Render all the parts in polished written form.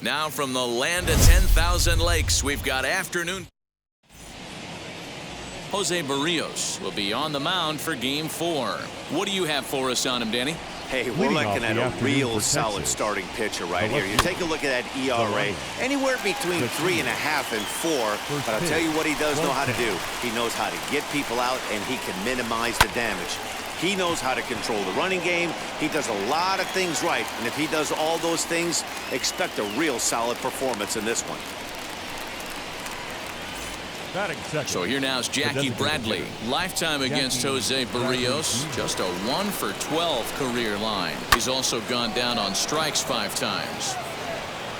Now from the land of 10,000 lakes, we've got afternoon. Jose Barrios will be on the mound for Game 4. What do you have for us on him, Danny? Hey, we're looking at a real solid starting pitcher right here. You take a look at that ERA, anywhere between 3.5 and 4. But I'll tell you what he does know how to do. He knows how to get people out, and he can minimize the damage. He knows how to control the running game. He does a lot of things right. And if he does all those things, expect a real solid performance in this one. So here now is Jackie Bradley. Lifetime against Jose Barrios. Just a 1 for 12 career line. He's also gone down on strikes 5 times.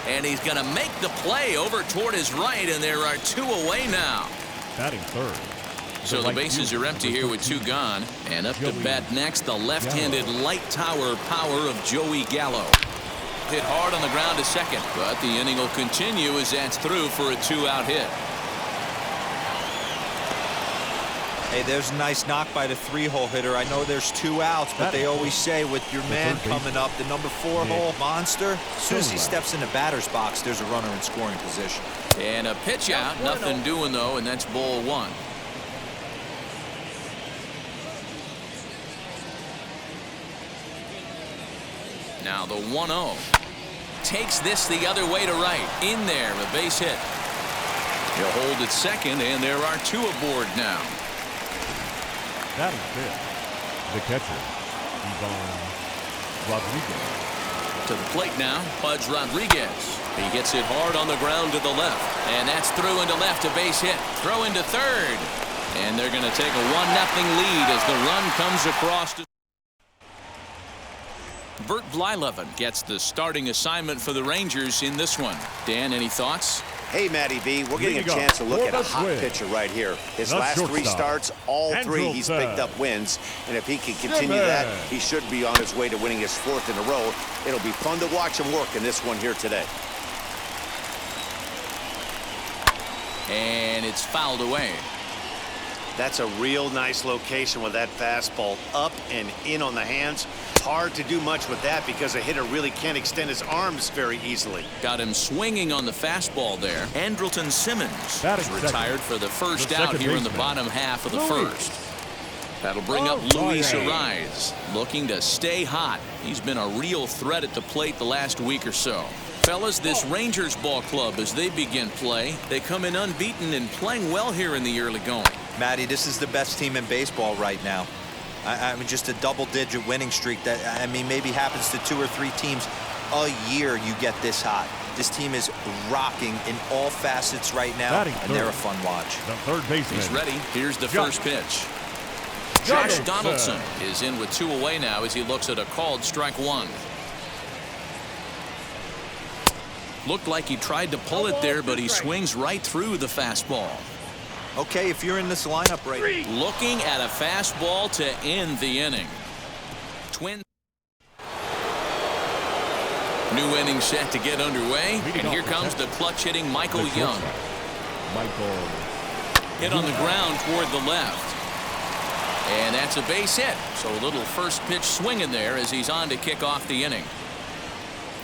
And he's going to make the play over toward his right, and there are 2 away now. Batting third. So the bases are empty here with 2 gone. And up to bat next, the left-handed light tower power of Joey Gallo. Hit hard on the ground to second, but the inning will continue as that's through for a 2-out hit. Hey, there's a nice knock by the 3-hole hitter. I know there's 2 outs, but they always say with your man coming up, the number 4-hole monster, as soon as he steps in the batter's box, there's a runner in scoring position. And a pitch out, nothing doing though, and that's ball 1. Now the 1-0. Takes this the other way to right. In there, a base hit. He'll hold at second, and there are 2 aboard now. Batting fifth, the catcher, Ivan Rodriguez. To the plate now, Pudge Rodriguez. He gets it hard on the ground to the left. And that's through into left, a base hit. Throw into third. And they're going to take a 1-0 lead as the run comes across. Bert Blyleven gets the starting assignment for the Rangers in this one. Dan, any thoughts? Hey, Matty B, we're getting a chance to look at a hot pitcher right here. His last 3 starts, all 3 he's picked up wins. And if he can continue that, he should be on his way to winning his 4th in a row. It'll be fun to watch him work in this one here today. And it's fouled away. That's a real nice location with that fastball up and in on the hands. Hard to do much with that because a hitter really can't extend his arms very easily. Got him swinging on the fastball there. Andrelton Simmons is retired for the first out here in the bottom half of the first. That'll bring up Luis Ariz, looking to stay hot. He's been a real threat at the plate the last week or so. Fellas, this Rangers ball club, as they begin play, they come in unbeaten and playing well here in the early going. Matty, this is the best team in baseball right now. I mean, just a double-digit winning streak that, I mean, maybe happens to 2 or 3 teams a year you get this hot. This team is rocking in all facets right now, and they're a fun watch. The third baseman. He's ready. Here's the first pitch. Josh Donaldson is in with 2 away now as he looks at a called strike 1. Looked like he tried to pull it there, but he swings right through the fastball. Okay, if you're in this lineup right now. Looking at a fastball to end the inning. Twins. New inning set to get underway. And here comes the clutch hitting Michael Young. Hit on the ground toward the left. And that's a base hit. So a little first pitch swing in there as he's on to kick off the inning.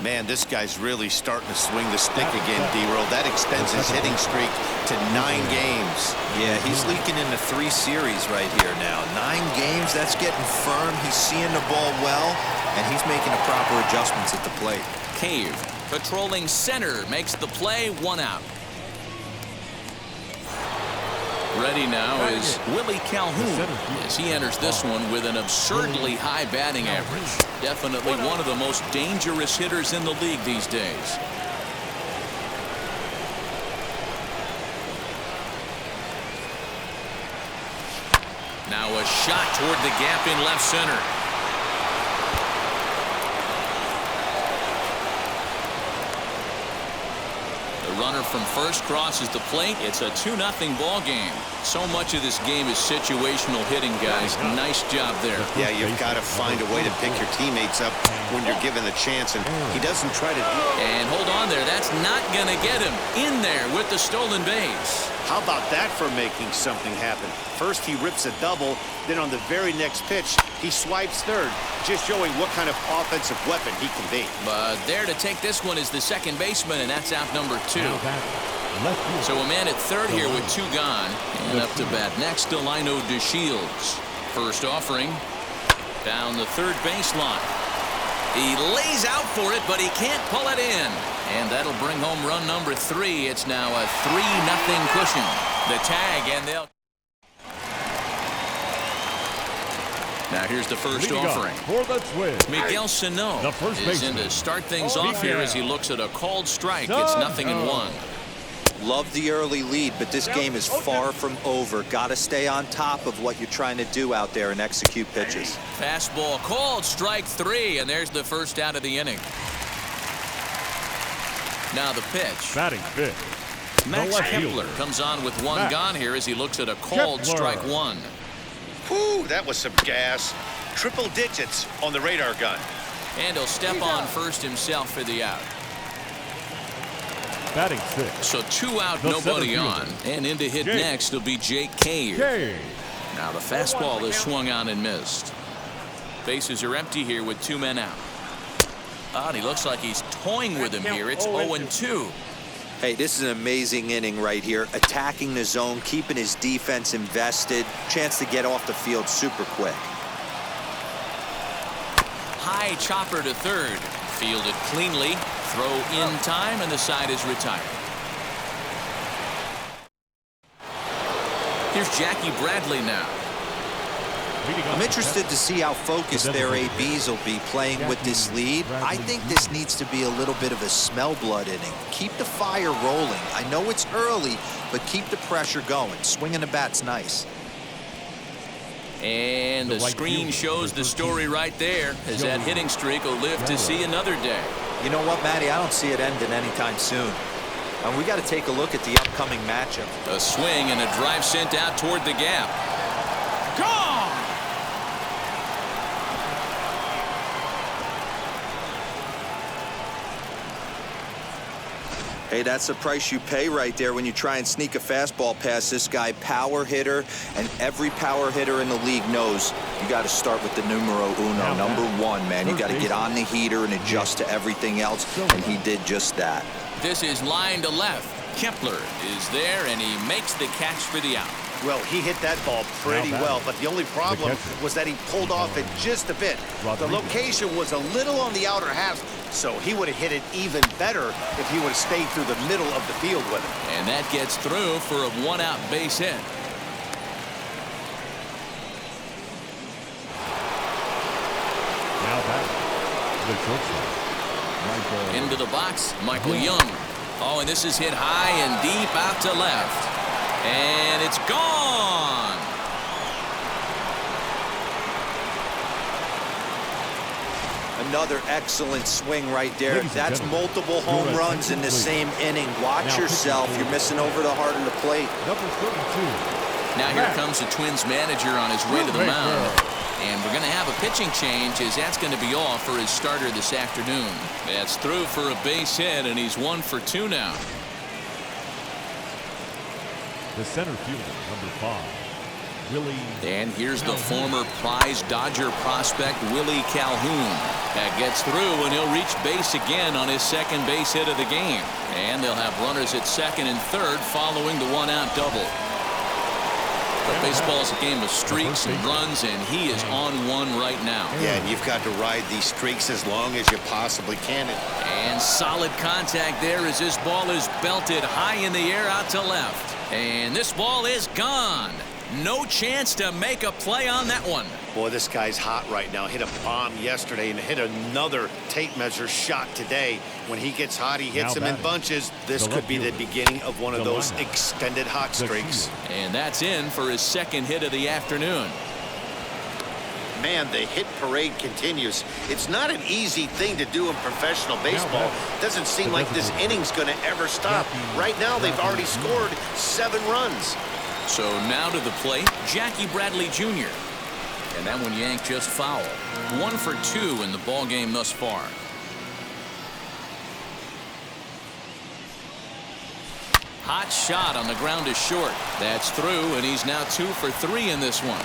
Man, this guy's really starting to swing the stick again, D-Roll. That extends his hitting streak to 9 games. Yeah, he's leaking into 3 series right here now. 9 games, that's getting firm. He's seeing the ball well, and he's making the proper adjustments at the plate. Cave, patrolling center, makes the play, 1 out. Ready now is Willie Calhoun as he enters this one with an absurdly high batting average. Definitely one of the most dangerous hitters in the league these days. Now a shot toward the gap in left center. The runner from first crosses the plate. It's a 2-0 ball game. So much of this game is situational hitting, guys. Nice job there. Yeah, you've got to find a way to pick your teammates up when you're given the chance, and he doesn't try to. And hold on there. That's not going to get him in there with the stolen base. How about that for making something happen? First he rips a double, then on the very next pitch he swipes third, just showing what kind of offensive weapon he can be. But there to take this one is the second baseman, and that's out number 2. So a man at third here with 2 gone, and up to bat next Delino DeShields. First offering down the third baseline. He lays out for it, but he can't pull it in. And that'll bring home run number 3. It's now a 3-0 cushion. The tag, and they'll... Now here's the first offering. For the Twins, Miguel Sano is in to start things off here as he looks at a called strike. It's 0-1. Love the early lead, but this game is far from over. Got to stay on top of what you're trying to do out there and execute pitches. Fastball called, strike 3, and there's the first out of the inning. Now the pitch. Batting fifth. Max Kepler comes on with 1 gone here as he looks at a called strike 1. Whew, that was some gas. Triple digits on the radar gun. And he'll step on first himself for the out. Batting sixth. So 2 out, nobody on. And in to hit next will be Jake Cave. Now the fastball is swung on and missed. Bases are empty here with 2 men out. And he looks like he's toying with him here. It's 0-2. Hey, this is an amazing inning right here. Attacking the zone, keeping his defense invested. Chance to get off the field super quick. High chopper to third. Fielded cleanly. Throw in time, and the side is retired. Here's Jackie Bradley now. I'm interested to see how focused their ABs will be playing with this lead. I think this needs to be a little bit of a smell blood inning. Keep the fire rolling. I know it's early, but keep the pressure going. Swinging the bat's nice. And the screen shows the story right there, as that hitting streak will live to see another day. You know what, Matty? I don't see it ending anytime soon. And we got to take a look at the upcoming matchup. A swing and a drive sent out toward the gap. Gone! Hey, that's the price you pay right there when you try and sneak a fastball past this guy. Power hitter, and every power hitter in the league knows you got to start with the numero uno, number 1, man. You got to get on the heater and adjust to everything else, and he did just that. This is line to left. Kepler is there, and he makes the catch for the out. Well, he hit that ball pretty well, but the only problem was that he pulled off it just a bit. The location was a little on the outer half, so he would have hit it even better if he would have stayed through the middle of the field with it. And that gets through for a 1-out base hit. Now back. The shortstop. Into the box, Michael Young. Oh, and this is hit high and deep out to left. And it's gone. Another excellent swing right there. That's multiple home runs in the same inning. Watch yourself. You're missing over the heart of the plate. Number 32. Now here comes the Twins manager on his way to the mound. And we're going to have a pitching change, as that's going to be off for his starter this afternoon. That's through for a base hit, and he's 1 for 2 now. The center fielder, number 5, Willie. And here's the former prize Dodger prospect, Willie Calhoun. That gets through, and he'll reach base again on his second base hit of the game. And they'll have runners at second and third following the 1-out double. But baseball's a game of streaks and runs, and he is on one right now. Yeah, and you've got to ride these streaks as long as you possibly can. And solid contact there as this ball is belted high in the air out to left. And this ball is gone. No chance to make a play on that one. Boy, this guy's hot right now. Hit a bomb yesterday and hit another tape measure shot today. When he gets hot, he hits them in bunches. This could be the beginning of one of those extended hot streaks. And that's in for his second hit of the afternoon. Man, the hit parade continues. It's not an easy thing to do in professional baseball. Doesn't seem like this inning's going to ever stop. Right now, they've already scored 7 runs. So now to the plate, Jackie Bradley Jr. And that one yanked just foul. 1 for 2 in the ball game thus far. Hot shot on the ground is short. That's through, and he's now 2 for 3 in this one.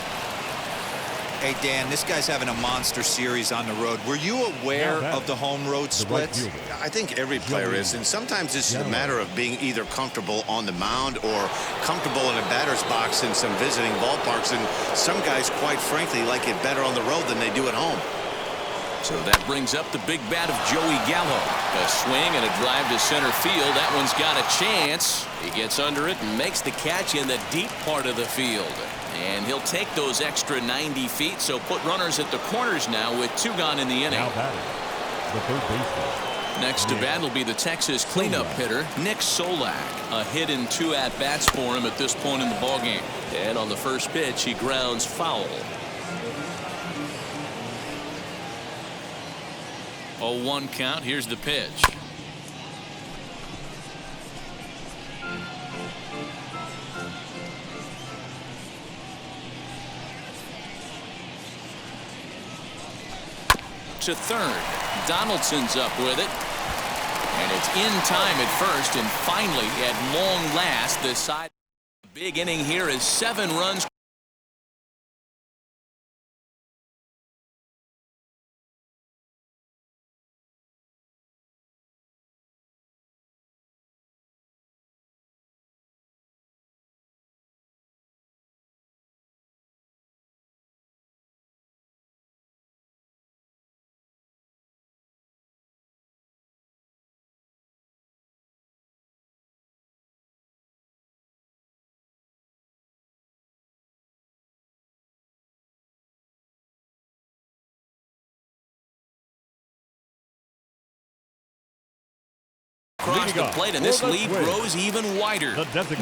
Hey, Dan, this guy's having a monster series on the road. Were you aware of the home road splits? I think every player is, and sometimes it's a matter of being either comfortable on the mound or comfortable in a batter's box in some visiting ballparks, and some guys, quite frankly, like it better on the road than they do at home. So that brings up the big bat of Joey Gallo. A swing and a drive to center field. That one's got a chance. He gets under it and makes the catch in the deep part of the field. And he'll take those extra 90 feet, so put runners at the corners now with 2 gone in the inning. Now batting, the third baseman. Next to bat will be the Texas cleanup hitter, Nick Solak. A hit in 2 at-bats for him at this point in the ballgame. And on the first pitch, he grounds foul. 0-1 count. Here's the pitch. To third. Donaldson's up with it. And it's in time at first, and finally, at long last, the side. Big inning here is 7 runs. Across the plate, and this lead grows even wider.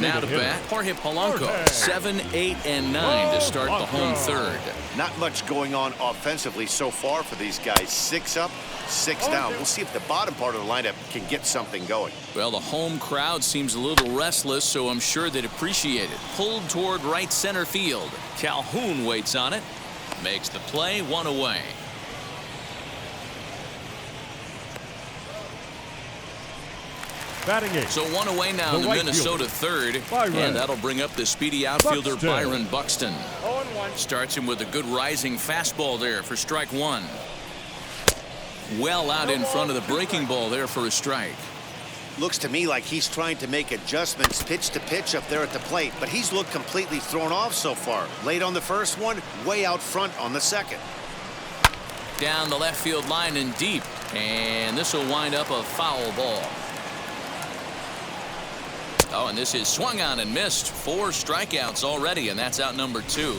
Now to bat, Jorge Polanco. 7, 8, and 9 to start the home third. Not much going on offensively so far for these guys. 6 up, 6 down. We'll see if the bottom part of the lineup can get something going. Well, the home crowd seems a little restless, so I'm sure they'd appreciate it. Pulled toward right center field. Calhoun waits on it. Makes the play, 1 away. So 1 away now in the Minnesota third, and that'll bring up the speedy outfielder Byron Buxton. Starts him with a good rising fastball there for strike 1. Well out in front of the breaking ball there for a strike. Looks to me like he's trying to make adjustments pitch to pitch up there at the plate, but he's looked completely thrown off so far. Late on the first one, way out front on the second. Down the left field line and deep, and this will wind up a foul ball. Oh, and this is swung on and missed. 4 strikeouts already, and that's out number 2.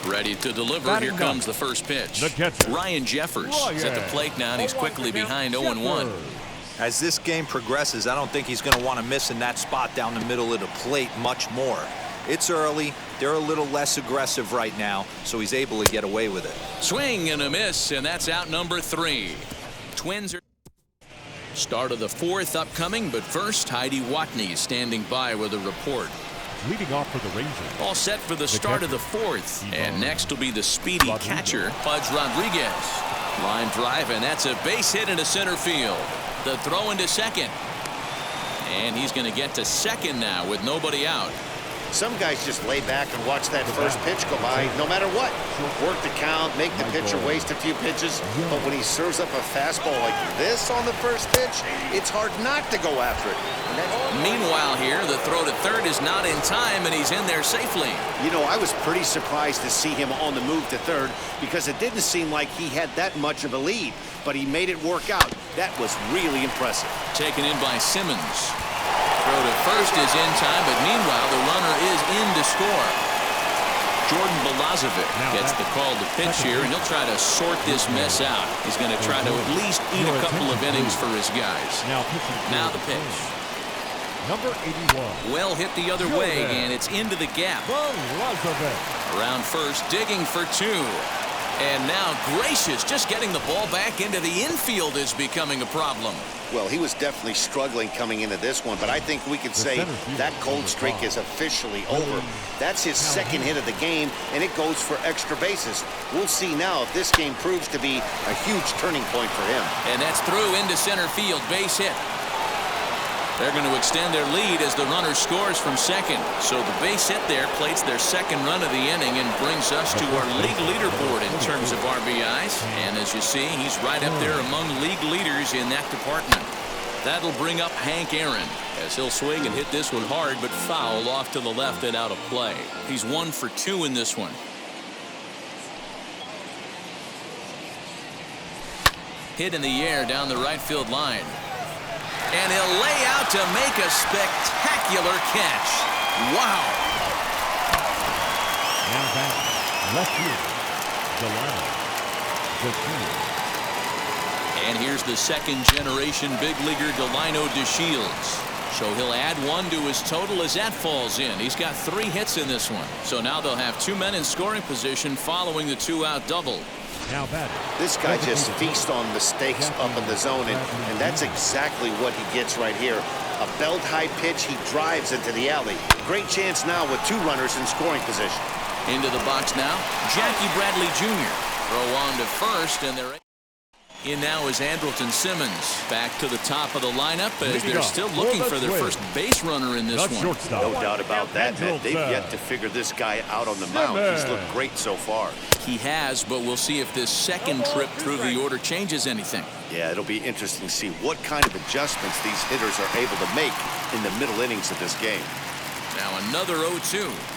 Ready to deliver. Here comes the first pitch. Ryan Jeffers is at the plate now, and he's quickly behind 0-1. As this game progresses, I don't think he's going to want to miss in that spot down the middle of the plate much more. It's early. They're a little less aggressive right now, so he's able to get away with it. Swing and a miss, and that's out number 3. Twins are start of the 4th upcoming, but first, Heidi Watney standing by with a report. Leading off for the Rangers. All set for the start of the 4th. And next will be the speedy catcher, Pudge Rodriguez. Line drive, and that's a base hit into center field. The throw into second. And he's going to get to second now with nobody out. Some guys just lay back and watch that first pitch go by no matter what. Work the count, make the pitcher waste a few pitches. But when he serves up a fastball like this on the first pitch, it's hard not to go after it. Meanwhile here, the throw to third is not in time, and he's in there safely. You know, I was pretty surprised to see him on the move to third because it didn't seem like he had that much of a lead. But he made it work out. That was really impressive. Taken in by Simmons. Throw to first is in time, but meanwhile, the runner is in to score. Jordan Balazovic gets the call to pitch here, and he'll try to sort this mess out. He's going to try to at least eat a couple of innings for his guys. Now the pitch. Number 81. Well hit the other way, and it's into the gap. Around first, digging for 2. And now Gracious just getting the ball back into the infield is becoming a problem. Well, he was definitely struggling coming into this one, but I think we could say that cold streak is officially over. That's his second hit of the game, and it goes for extra bases. We'll see now if this game proves to be a huge turning point for him. And that's through into center field, base hit. They're going to extend their lead as the runner scores from second. So the base hit there plates their second run of the inning and brings us to our league leaderboard in terms of RBIs. And as you see, he's right up there among league leaders in that department. That'll bring up Hank Aaron as he'll swing and hit this one hard, but foul off to the left and out of play. He's 1 for 2 in this one. Hit in the air down the right field line. And he'll lay out to make a spectacular catch. Wow. Now back left field, Delano. And here's the second-generation big leaguer Delino DeShields. So he'll add 1 to his total as that falls in. He's got 3 hits in this one. So now they'll have 2 men in scoring position following the 2-out double. Now batter. This guy just feasts on mistakes up in the zone, and that's exactly what he gets right here. A belt-high pitch, he drives into the alley. Great chance now with 2 runners in scoring position. Into the box now, Jackie Bradley Jr. Throw on to first, and they're in now is Andrelton Simmons. Back to the top of the lineup as they're still looking for their first base runner in this one. No doubt about that, man. They've yet to figure this guy out on the mound. He's looked great so far. He has, but we'll see if this second trip through the order changes anything. Yeah, it'll be interesting to see what kind of adjustments these hitters are able to make in the middle innings of this game. Now another 0-2.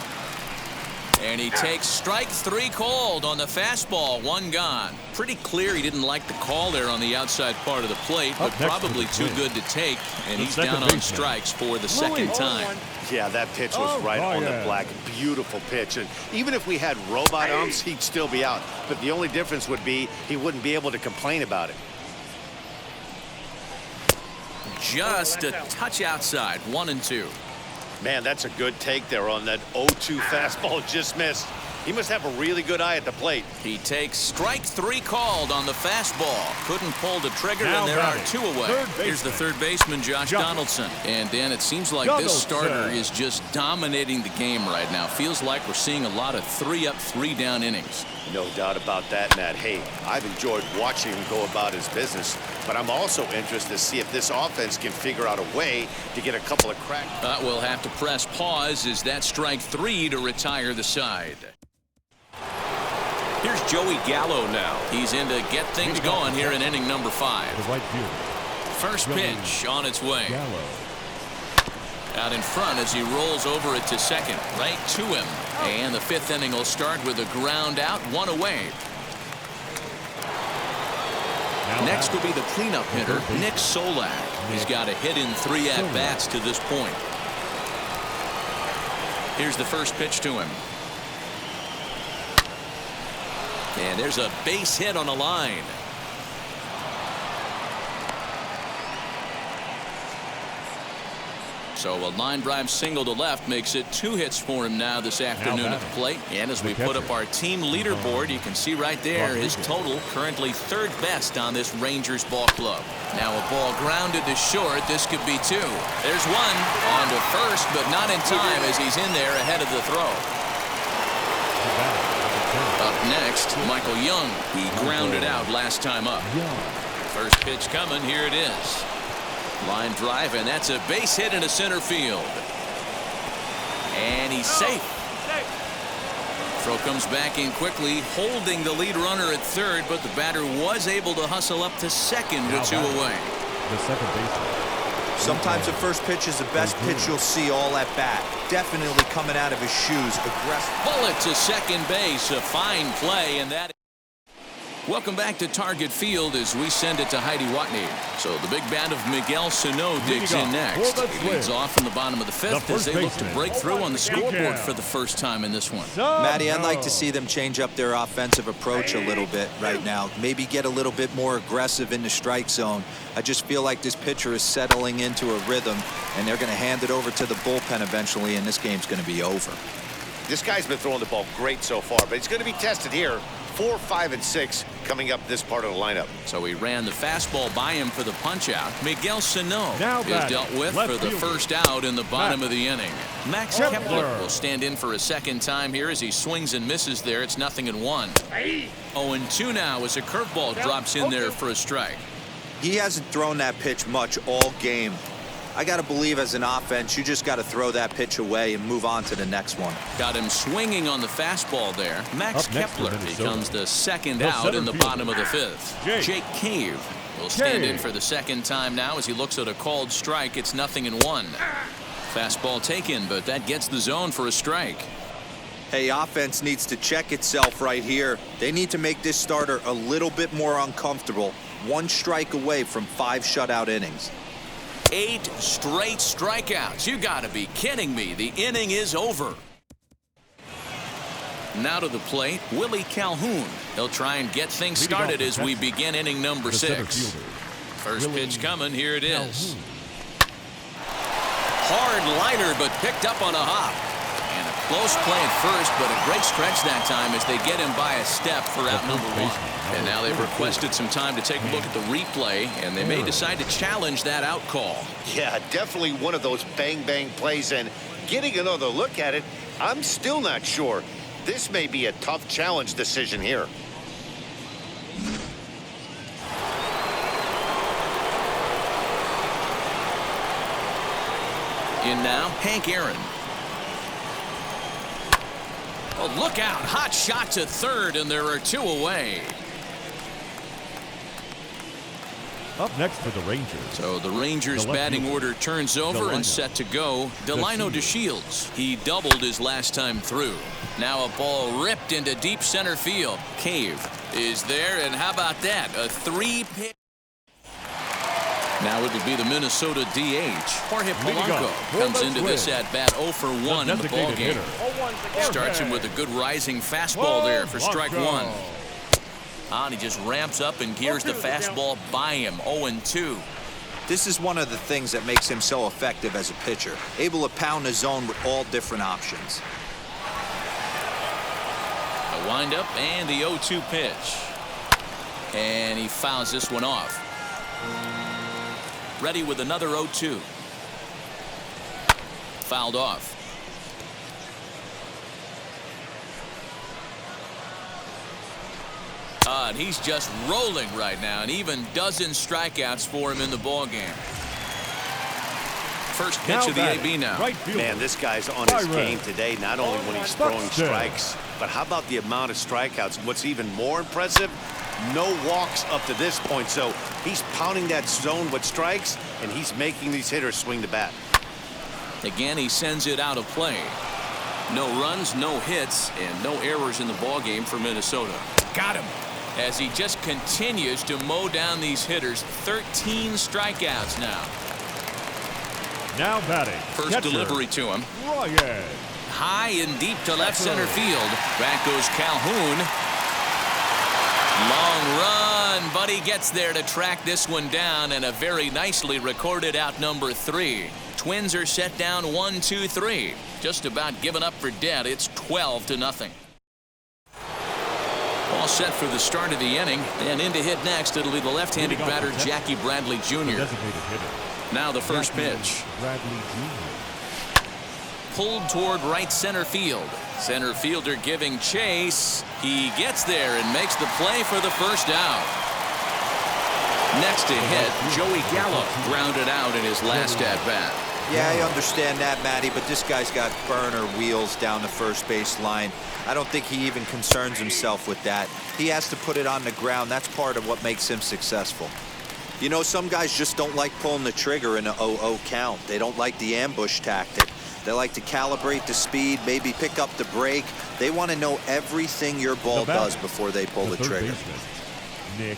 And he takes strike 3 called on the fastball. 1 gone. Pretty clear he didn't like the call there on the outside part of the plate, but probably too good to take. And he's down on strikes for the second time. Yeah, that pitch was right on the black. Beautiful pitch. And even if we had robot arms, he'd still be out. But the only difference would be he wouldn't be able to complain about it. Just a touch outside. 1-2. Man, that's a good take there on that 0-2 fastball just missed. He must have a really good eye at the plate. He takes strike 3 called on the fastball. Couldn't pull the trigger, and there are 2 away. Here's the third baseman, Josh Donaldson. And, Dan, it seems like this starter is just dominating the game right now. Feels like we're seeing a lot of 3-up, 3-down innings. No doubt about that, Matt. Hey, I've enjoyed watching him go about his business, but I'm also interested to see if this offense can figure out a way to get a couple of cracks. We'll have to press pause as that strike 3 to retire the side. Here's Joey Gallo now. He's in to get things going here in inning number 5. The right field. First pitch on its way. Gallo. Out in front as he rolls over it to second. Right to him. And the 5th inning will start with a ground out, 1 away. Next will be the cleanup hitter, Nick Solak. He's got a hit in 3 at-bats to this point. Here's the first pitch to him. And there's a base hit on a line. So a line drive single to left makes it 2 hits for him now this afternoon at the plate. And as we put up our team leaderboard, you can see right there his total currently 3rd best on this Rangers ball club. Now a ball grounded to short. This could be 2. There's 1 on to first, but not in time as he's in there ahead of the throw. Up next, Michael Young. He grounded out last time up. First pitch coming. Here it is. Line drive, and that's a base hit into center field. And he's safe. Throw comes back in quickly, holding the lead runner at 3rd, but the batter was able to hustle up to second with 2 away. The second baseman. Sometimes the first pitch is the best pitch you'll see all at bat. Definitely coming out of his shoes. Aggressive. Bullet to second base. A fine play, and that. Welcome back to Target Field as we send it to Heidi Watney. So the big bat of Miguel Sano digs in next. He leads off in the bottom of the 5th as they look to break through on the scoreboard for the first time in this one. Matty, I'd like to see them change up their offensive approach a little bit right now. Maybe get a little bit more aggressive in the strike zone. I just feel like this pitcher is settling into a rhythm, and they're going to hand it over to the bullpen eventually, and this game's going to be over. This guy's been throwing the ball great so far, but he's going to be tested here. 4, 5, and 6 coming up this part of the lineup. So he ran the fastball by him for the punch-out. Miguel Sano is dealt with for the first out in the bottom of the inning. Max Kepler will stand in for a second time here as he swings and misses there. It's 0-1. 0-2 now as a curveball drops in there for a strike. He hasn't thrown that pitch much all game. I got to believe as an offense, you just got to throw that pitch away and move on to the next one. Got him swinging on the fastball there. Max Kepler becomes the second out in the bottom of the fifth. Jake Cave will stand in for the second time now as he looks at a called strike. It's 0-1. Fastball taken, but that gets the zone for a strike. Hey, offense needs to check itself right here. They need to make this starter a little bit more uncomfortable. 1 strike away from 5 shutout innings. 8 straight strikeouts. You got to be kidding me. The inning is over. Now to the plate, Willie Calhoun. He'll try and get things started as we begin inning number 6. First pitch coming. Here it is. Hard liner, but picked up on a hop. And a close play at first, but a great stretch that time as they get him by a step for out number 1. And now they've requested some time to take a look at the replay, and they may decide to challenge that out call. Yeah, definitely one of those bang-bang plays, and getting another look at it, I'm still not sure. This may be a tough challenge decision here. In now, Hank Aaron. Oh, look out. Hot shot to third, and there are 2 away. Up next for the Rangers. So the Rangers batting order turns over and set to go. Delino DeShields. He doubled his last time through. Now a ball ripped into deep center field. Cave is there, and how about that? A 3-pitch. Now it'll be the Minnesota DH. Jorge Polanco comes into this at-bat 0 for 1 in the ballgame. Starts him with a good rising fastball there for strike 1. And he just ramps up and gears the fastball by him. 0-2. This is one of the things that makes him so effective as a pitcher. Able to pound the zone with all different options. A windup and the 0-2 pitch. And he fouls this one off. Ready with another 0-2. Fouled off. And he's just rolling right now, and even dozen strikeouts for him in the ballgame. First pitch of the AB now. Man, this guy's on his game today, not only when he's throwing strikes, but how about the amount of strikeouts? What's even more impressive, no walks up to this point. So he's pounding that zone with strikes, and he's making these hitters swing the bat. Again, he sends it out of play. No runs, no hits, and no errors in the ballgame for Minnesota. Got him. As he just continues to mow down these hitters. 13 strikeouts now. Now batting. First catcher, delivery to him. Ryan. High and deep to left center field. Back goes Calhoun. Long run, but he gets there to track this one down, and a very nicely recorded out number 3. Twins are set down 1-2-3. Just about given up for dead. It's 12-0. All set for the start of the inning, and in to hit next, it'll be the left-handed batter Jackie Bradley Jr. Now the first pitch. Pulled toward right center field. Center fielder giving chase. He gets there and makes the play for the first out. Next to hit, Joey Gallo grounded out in his last at-bat. Yeah, I understand that, Matty, but this guy's got burner wheels down the first base line. I don't think he even concerns himself with that. He has to put it on the ground. That's part of what makes him successful. You know, some guys just don't like pulling the trigger in an 0-0 count. They don't like the ambush tactic. They like to calibrate the speed, maybe pick up the brake. They want to know everything your ball does before they pull the trigger. Nick.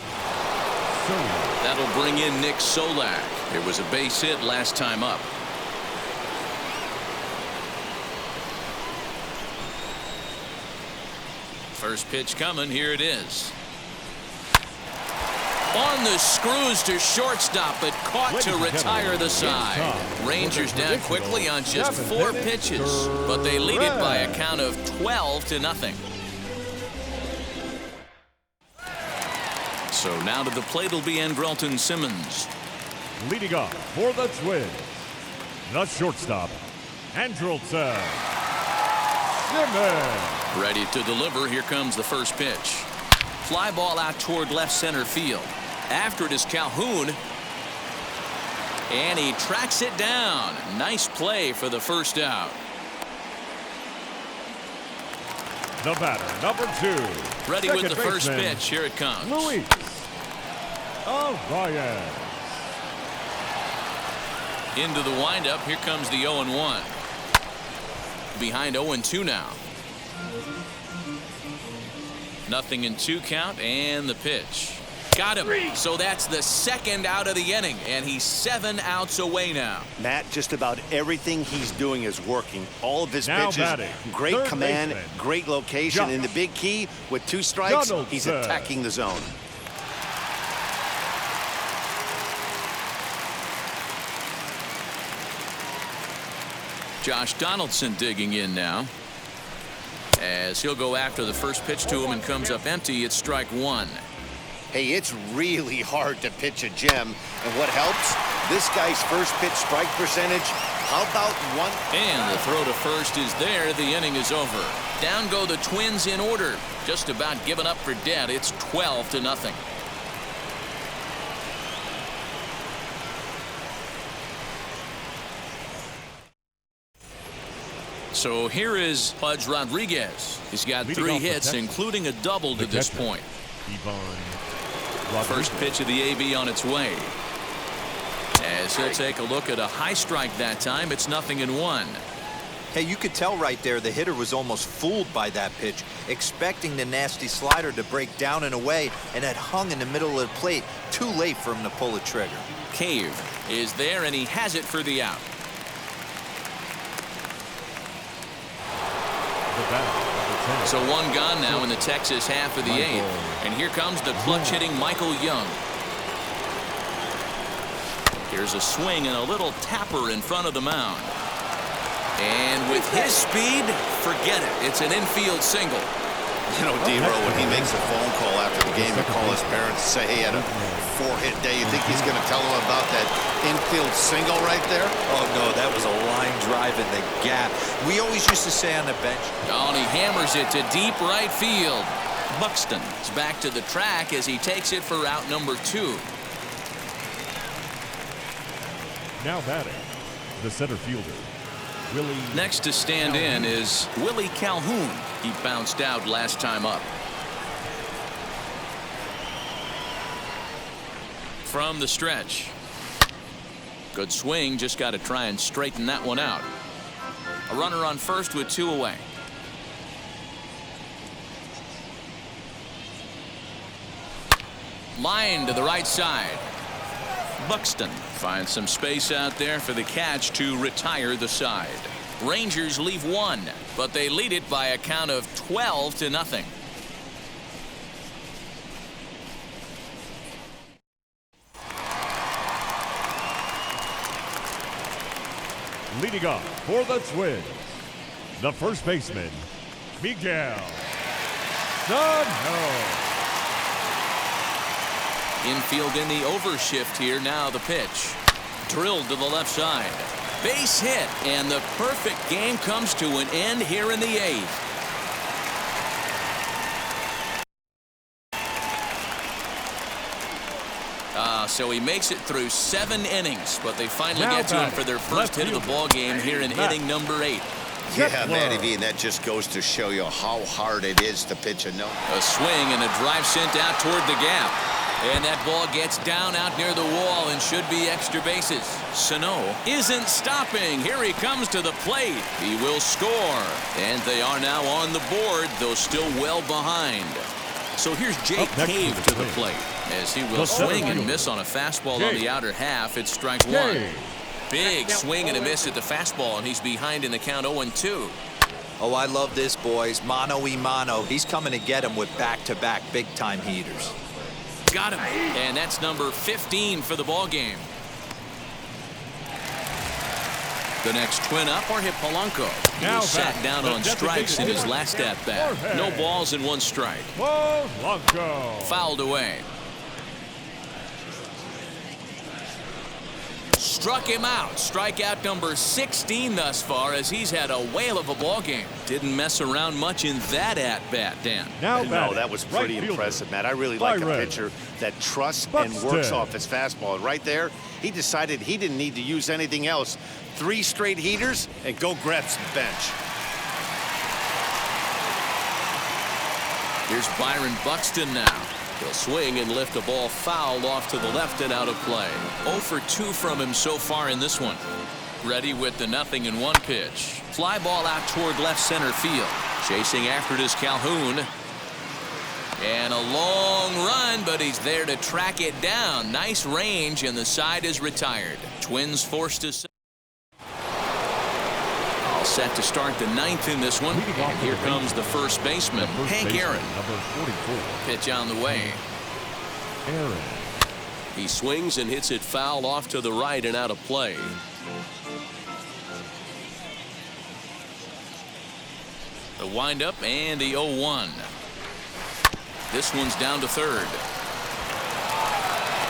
That'll bring in Nick Solak. It was a base hit last time up. First pitch coming. Here it is. On the screws to shortstop, but caught to retire the side. Rangers down quickly on just 4 pitches, but they lead it by a count of 12-0. So now to the plate will be Andrelton Simmons. Leading off for the Twins, the shortstop, Andrelton Simmons. Ready to deliver. Here comes the first pitch. Fly ball out toward left center field. After it is Calhoun. And he tracks it down. Nice play for the first out. The batter, number 2. Ready with the first pitch. Here it comes. Luis Arias. Into the windup. Here comes the 0-1. Behind 0-2 now. 0-2 count, and the pitch. Got him. So that's the second out of the inning, and he's 7 outs away now. Matt, just about everything he's doing is working. All of his pitches, batting, great command, great location. And the big key, with 2 strikes, he's attacking the zone. Josh Donaldson digging in now, as he'll go after the first pitch to him and comes up empty. It's strike 1. Hey, it's really hard to pitch a gem. And what helps? This guy's first pitch strike percentage. How about 1? And the throw to first is there. The inning is over. Down go the Twins in order. Just about given up for dead. It's 12-0. So here is Pudge Rodriguez. He's got 3 hits, including a double to this point. First pitch of the AB on its way. As he'll take a look at a high strike that time. It's 0-1. Hey, you could tell right there the hitter was almost fooled by that pitch, expecting the nasty slider to break down and away, and had hung in the middle of the plate. Too late for him to pull the trigger. Cave is there, and he has it for the out. So 1 gone now in the Texas half of the 8th. And here comes the clutch-hitting Michael Young. Here's a swing and a little tapper in front of the mound. And with his speed, forget it. It's an infield single. You know, D-Row, when he makes a phone call after the game to call his parents to say he had a 4-hit day, you think he's going to tell them about that infield single right there? Oh, no, that was a line drive in the gap. We always used to say on the bench. Oh, and he hammers it to deep right field. Buxton is back to the track as he takes it for out number 2. Now batting, the center fielder, Willie. Next to stand in is Willie Calhoun. He bounced out last time up. From the stretch. Good swing, just got to try and straighten that one out. A runner on first with 2 away. Line to the right side. Buxton finds some space out there for the catch to retire the side. Rangers leave 1, but they lead it by a count of 12-0. Leading off for the Twins, the first baseman, Miguel Sano. Infield in the overshift here. Now the pitch. Drilled to the left side. Base hit, and the perfect game comes to an end here in the 8th. So he makes it through 7 innings, but they finally get to him for their first hit of the ball game here in inning number 8. Yeah, Matty V, and that just goes to show you how hard it is to pitch a no. A swing and a drive sent out toward the gap. And that ball gets down out near the wall and should be extra bases. Sano isn't stopping. Here he comes to the plate. He will score. And they are now on the board, though still well behind. So here's Jake Cave to the plate, as he will swing and miss on a fastball on the outer half. It's strike 1. Big swing and a miss at the fastball, and he's behind in the count 0-2. Oh, I love this, boys. Mano y mano. He's coming to get him with back-to-back big-time heaters. Got him, and that's number 15 for the ball game. The next twin up, Jorge Polanco. He was sat down on strikes in his last at-bat. No balls and 1 strike. Fouled away. struck him out. Strikeout number 16 thus far, as he's had a whale of a ball game. Didn't mess around much in that at-bat, Dan. No, that was pretty impressive, Matt. I really like a pitcher that trusts and works off his fastball. And right there, he decided he didn't need to use anything else. 3 straight heaters and go grab some bench. Here's Byron Buxton now. He'll swing and lift a ball foul off to the left and out of play. 0 for 2 from him so far in this one. Ready with the 0-1 pitch. Fly ball out toward left center field. Chasing after it is Calhoun. And a long run, but he's there to track it down. Nice range, and the side is retired. Twins forced to... All set to start the 9th in this one. And here comes the first baseman, Hank Aaron. Number 44. Pitch on the way. Aaron. He swings and hits it foul off to the right and out of play. The windup and the 0-1. This one's down to third.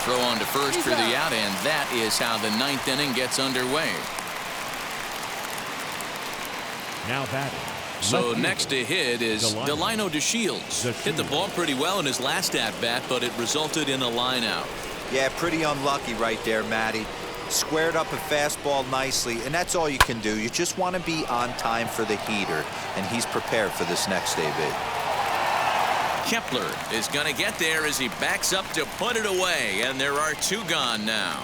Throw on to first for the out, and that is how the 9th inning gets underway. Now batting. So next to hit is Delino DeShields. Hit the ball pretty well in his last at-bat, but it resulted in a line out. Yeah, pretty unlucky right there, Matty. Squared up a fastball nicely, and that's all you can do. You just want to be on time for the heater, and he's prepared for this next AB. Kepler is going to get there as he backs up to put it away, and there are 2 gone now.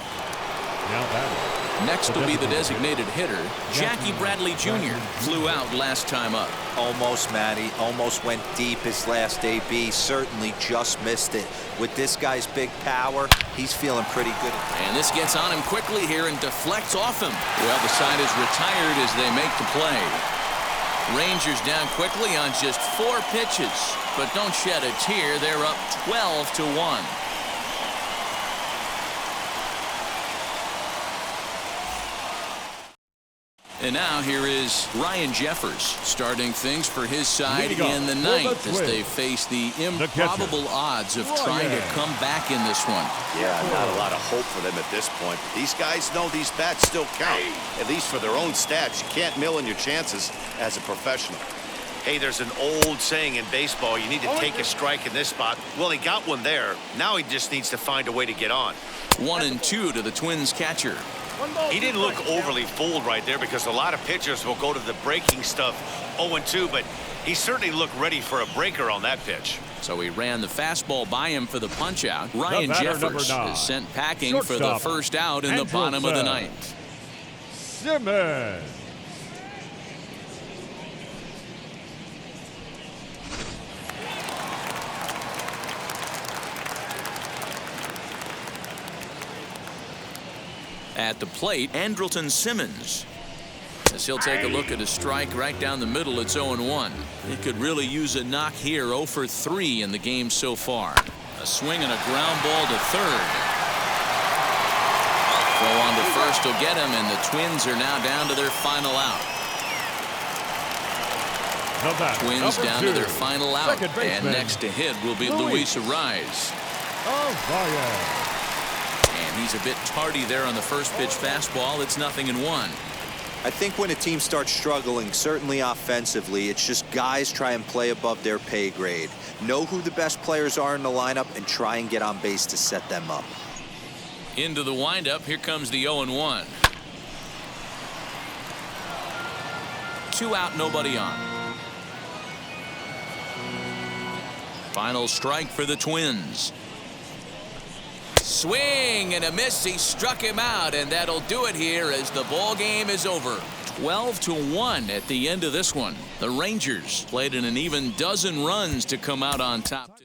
Now batting. Next will be the designated hitter, Jackie Bradley Jr. Flew out last time up. Almost, Matty. Almost went deep his last AB. Certainly just missed it. With this guy's big power, he's feeling pretty good. And this gets on him quickly here and deflects off him. Well, the side is retired as they make the play. Rangers down quickly on just 4 pitches. But don't shed a tear. They're up 12-1. And now here is Ryan Jeffers starting things for his side in the 9th as they face the improbable odds of trying to come back in this one. Yeah, not a lot of hope for them at this point. These guys know these bats still count, at least for their own stats. You can't mill in your chances as a professional. Hey, there's an old saying in baseball, you need to take a strike in this spot. Well, he got one there. Now he just needs to find a way to get on. 1-2 to the Twins catcher. He didn't look overly fooled right there because a lot of pitchers will go to the breaking stuff 0-2, but he certainly looked ready for a breaker on that pitch. So he ran the fastball by him for the punch out. Ryan Jeffers is sent packing for the first out in the bottom of the 9th. Simmons. At the plate, Andrelton Simmons. As he'll take a look at a strike right down the middle, it's 0-1. He could really use a knock here. 0 for 3 in the game so far. A swing and a ground ball to third. Throw on to first will get him, and the Twins are now down to their final out. Twins down to their final out, and next to hit will be Luis Arraez. And he's a bit tardy there on the first pitch fastball. It's 0-1. I think when a team starts struggling, certainly offensively, it's just guys try and play above their pay grade. Know who the best players are in the lineup and try and get on base to set them up. Into the windup. Here comes the 0-1. 2 out, nobody on. Final strike for the Twins. Swing and a miss. He struck him out, and that'll do it here as the ball game is over. 12-1 at the end of this one. The Rangers played in an even dozen runs to come out on top.